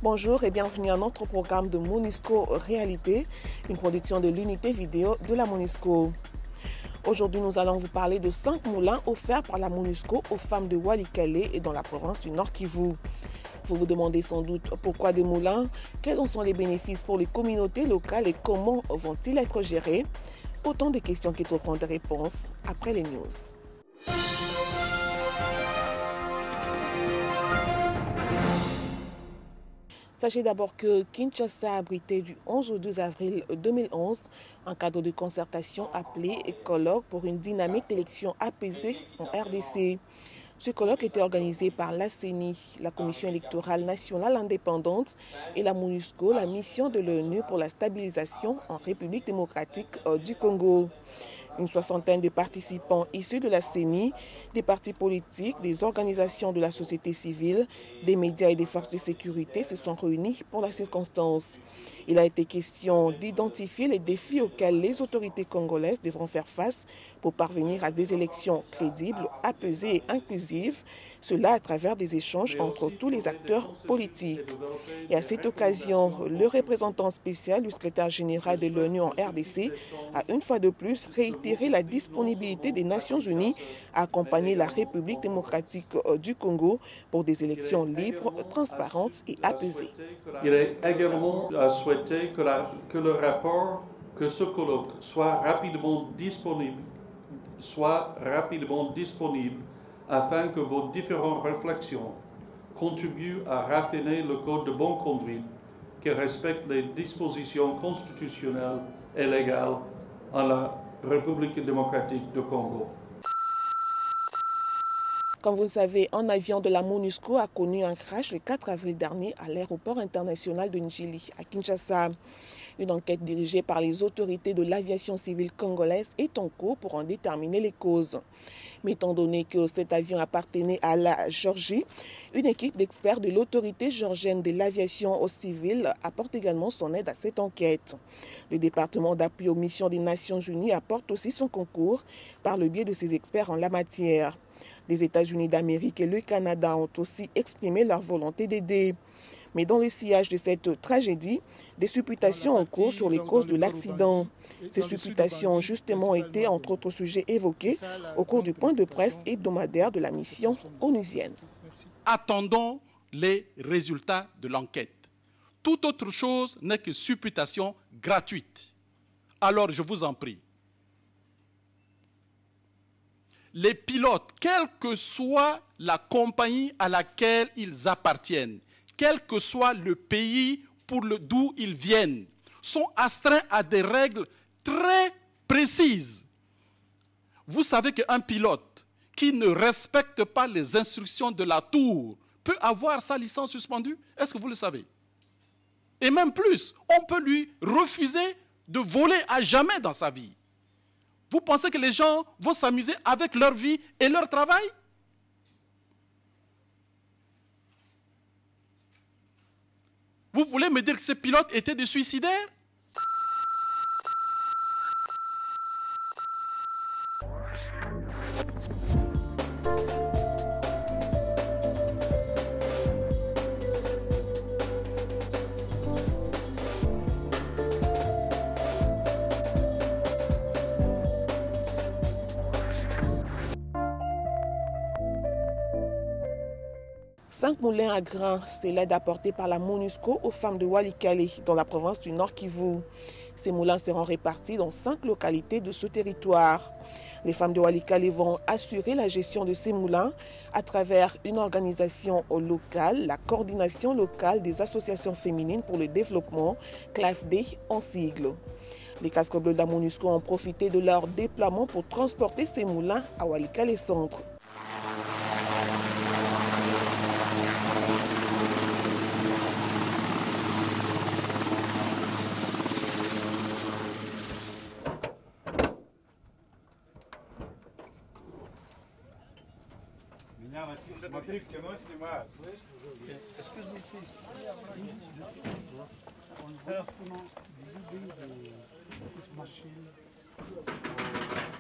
Bonjour et bienvenue à notre programme de MONUSCO Réalité, une production de l'unité vidéo de la MONUSCO. Aujourd'hui, nous allons vous parler de 5 moulins offerts par la MONUSCO aux femmes de Walikale et dans la province du Nord Kivu. Vous vous demandez sans doute pourquoi des moulins, quels en sont les bénéfices pour les communautés locales et comment vont-ils être gérés? Autant de questions qui trouveront des réponses après les news. Sachez d'abord que Kinshasa a abrité du 11 au 12 avril 2011 un cadre de concertation appelé colloque pour une dynamique d'élection apaisée en RDC. Ce colloque était organisé par la CENI, la Commission électorale nationale indépendante, et la MONUSCO, la mission de l'ONU pour la stabilisation en République démocratique du Congo. Une soixantaine de participants issus de la CENI, des partis politiques, des organisations de la société civile, des médias et des forces de sécurité se sont réunis pour la circonstance. Il a été question d'identifier les défis auxquels les autorités congolaises devront faire face pour parvenir à des élections crédibles, apaisées et inclusives, cela à travers des échanges entre tous les acteurs politiques. Et à cette occasion, le représentant spécial du secrétaire général de l'ONU en RDC a une fois de plus réitéré la disponibilité des Nations Unies à accompagner la République démocratique du Congo pour des élections libres, transparentes et apaisées. Il est également souhaité que le rapport, que ce colloque soit rapidement disponible afin que vos différentes réflexions contribuent à raffiner le code de bonne conduite qui respecte les dispositions constitutionnelles et légales en la République démocratique du Congo. Comme vous le savez, un avion de la MONUSCO a connu un crash le 4 avril dernier à l'aéroport international de Njili, à Kinshasa. Une enquête dirigée par les autorités de l'aviation civile congolaise est en cours pour en déterminer les causes. Mais étant donné que cet avion appartenait à la Géorgie, une équipe d'experts de l'autorité géorgienne de l'aviation civile apporte également son aide à cette enquête. Le département d'appui aux missions des Nations Unies apporte aussi son concours par le biais de ses experts en la matière. Les États-Unis d'Amérique et le Canada ont aussi exprimé leur volonté d'aider. Mais dans le sillage de cette tragédie, des supputations en cours sur les causes de l'accident. Ces supputations ont justement été, entre autres sujets, évoquées au cours du point de presse hebdomadaire de la mission onusienne. Attendons les résultats de l'enquête. Toute autre chose n'est que supputation gratuite. Alors, je vous en prie, les pilotes, quelle que soit la compagnie à laquelle ils appartiennent, quel que soit le pays d'où ils viennent, sont astreints à des règles très précises. Vous savez qu'un pilote qui ne respecte pas les instructions de la tour peut avoir sa licence suspendue? Est-ce que vous le savez? Et même plus, on peut lui refuser de voler à jamais dans sa vie. Vous pensez que les gens vont s'amuser avec leur vie et leur travail? Vous voulez me dire que ces pilotes étaient des suicidaires? Cinq moulins à grains, c'est l'aide apportée par la MONUSCO aux femmes de Walikale, dans la province du Nord Kivu. Ces moulins seront répartis dans 5 localités de ce territoire. Les femmes de Walikale vont assurer la gestion de ces moulins à travers une organisation locale, la coordination locale des associations féminines pour le développement, CLAFD en sigle. Les casques bleus de la MONUSCO ont profité de leur déploiement pour transporter ces moulins à Walikale Centre. Смотри, в кино снимают, слышишь?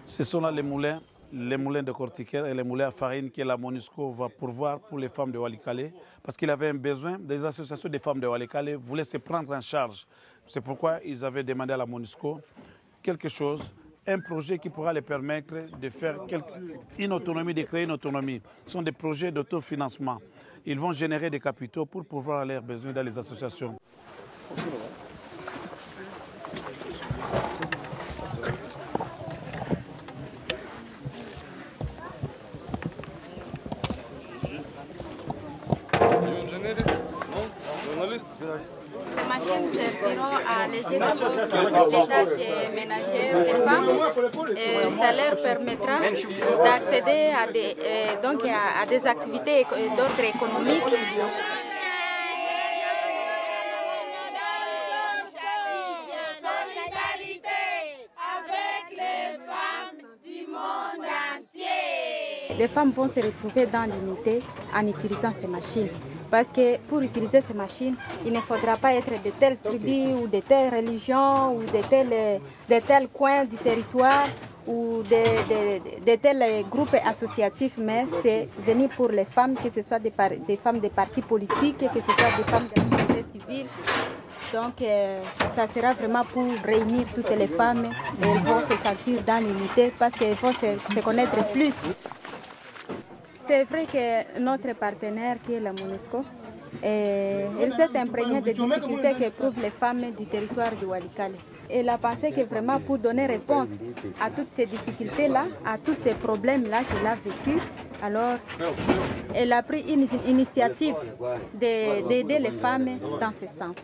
Ce sont là les moulins les moulins de Kortiker et les moulins à farine que la MONUSCO va pourvoir pour les femmes de Walikale, parce qu'il avait un besoin, des associations des femmes de Walikale voulaient se prendre en charge. C'est pourquoi ils avaient demandé à la MONUSCO quelque chose, un projet qui pourra les permettre de faire une autonomie, de créer une autonomie. Ce sont des projets d'autofinancement. Ils vont générer des capitaux pour pouvoir leurs besoins dans les associations. Ces machines serviront à alléger les tâches ménagères des femmes et ça leur permettra d'accéder à des activités d'ordre économique. Les femmes vont se retrouver dans l'unité en utilisant ces machines. Parce que pour utiliser ces machines, il ne faudra pas être de telles tribus ou de telles religions ou de tels coins du territoire ou de tels groupes associatifs, mais c'est venir pour les femmes, que ce soit des femmes des partis politiques, que ce soit des femmes de la société civile. Donc ça sera vraiment pour réunir toutes les femmes et elles vont se sentir dans l'unité parce qu'elles vont se connaître plus. C'est vrai que notre partenaire qui est la MONUSCO, elle s'est imprégnée des difficultés qu'éprouvent les femmes du territoire du Walikale. Elle a pensé que vraiment pour donner réponse à toutes ces difficultés-là, à tous ces problèmes-là qu'elle a vécu, alors elle a pris une initiative d'aider les femmes dans ce sens.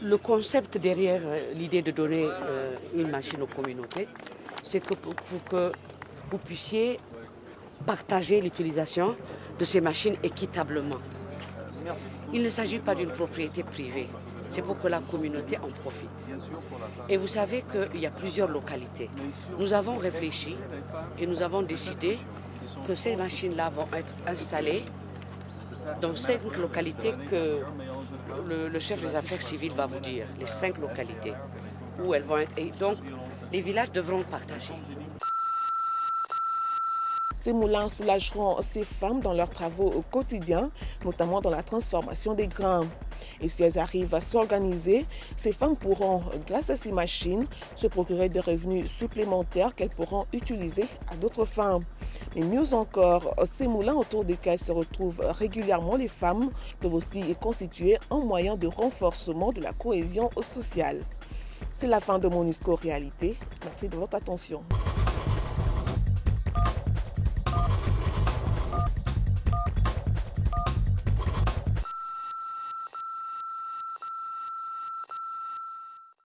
Le concept derrière l'idée de donner une machine aux communautés, c'est que pour que vous puissiez partager l'utilisation de ces machines équitablement. Il ne s'agit pas d'une propriété privée, c'est pour que la communauté en profite. Et vous savez qu'il y a plusieurs localités. Nous avons réfléchi et nous avons décidé que ces machines-là vont être installées dans 5 localités que le chef des affaires civiles va vous dire, les 5 localités où elles vont être. Et donc, les villages devront partager. Ces moulins soulageront ces femmes dans leurs travaux au quotidien, notamment dans la transformation des grains. Et si elles arrivent à s'organiser, ces femmes pourront, grâce à ces machines, se procurer des revenus supplémentaires qu'elles pourront utiliser à d'autres fins. Mais mieux encore, ces moulins autour desquels se retrouvent régulièrement les femmes peuvent aussi constituer un moyen de renforcement de la cohésion sociale. C'est la fin de MONUSCO Réalité. Merci de votre attention.